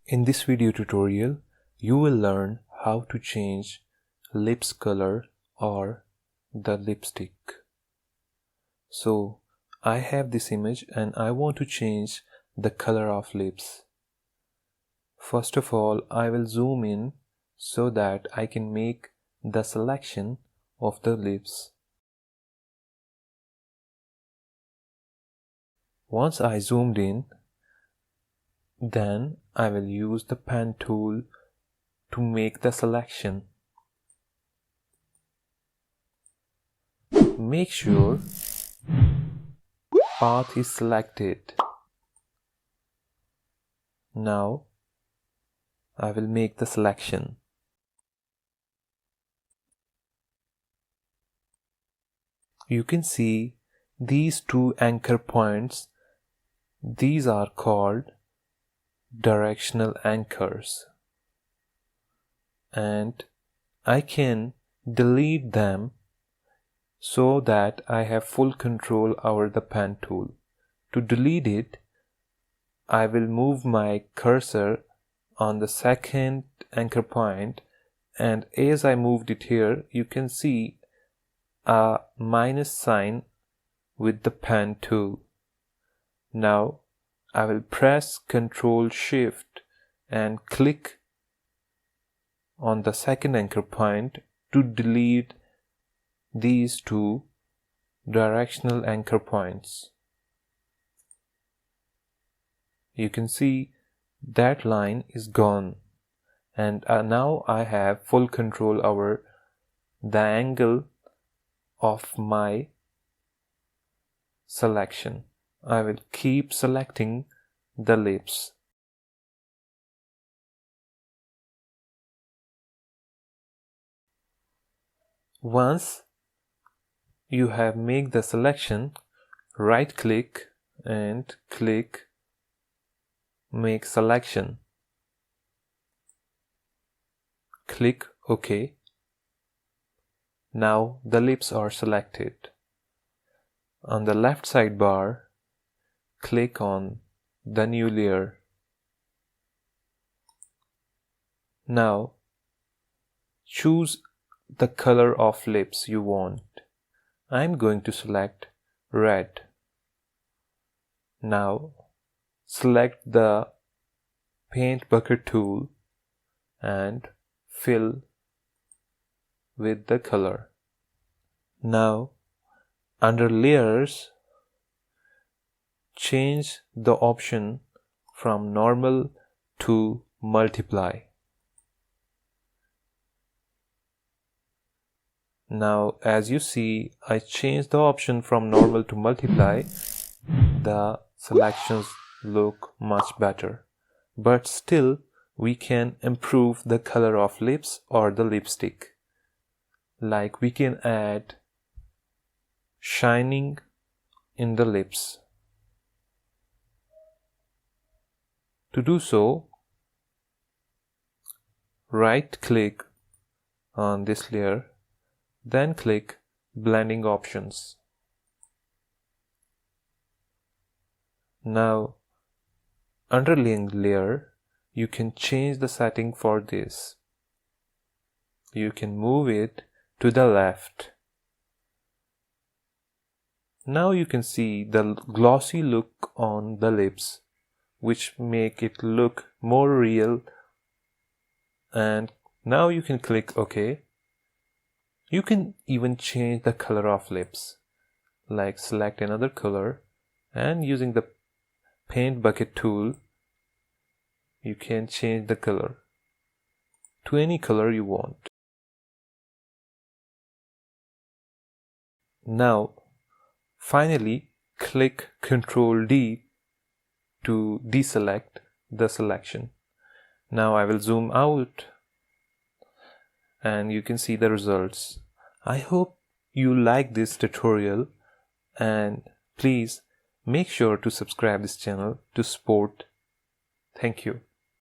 In this video tutorial, you will learn how to change lips color or the lipstick. So I have this image and I want to change the color of lips. First of all, I will zoom in so that I can make the selection of the lips. Once I zoomed in, then I will use the pen tool to make the selection. Make sure path is selected. Now I will make the selection. You can see these two anchor points. These are called directional anchors, and I can delete them so that I have full control over the pen tool. To delete it, I will move my cursor on the second anchor point, and as I moved it here, you can see a minus sign with the pen tool. Now I will press Ctrl Shift and click on the second anchor point to delete these two directional anchor points. You can see that line is gone, and now I have full control over the angle of my selection. I will keep selecting the lips. Once you have made the selection, right click and click Make Selection. Click OK. Now the lips are selected. On the left sidebar, click on the new layer. Now choose the color of lips you want. I'm going to select red. Now select the paint bucket tool and fill with the color. Now under layers, change the option from normal to multiply. Now as you see, I changed the option from normal to multiply. The selections look much better, but still we can improve the color of lips or the lipstick. Like we can add shining in the lips. To do so, right click on this layer, then click Blending Options. Now underlaying layer, you can change the setting for this. You can move it to the left. Now you can see the glossy look on the lips, which make it look more real. And now you can click OK. You can even change the color of lips, like select another color, and using the paint bucket tool, you can change the color to any color you want. Now finally click Ctrl D to deselect the selection. Now I will zoom out and you can see the results. I hope you like this tutorial, and please make sure to subscribe this channel to support. Thank you.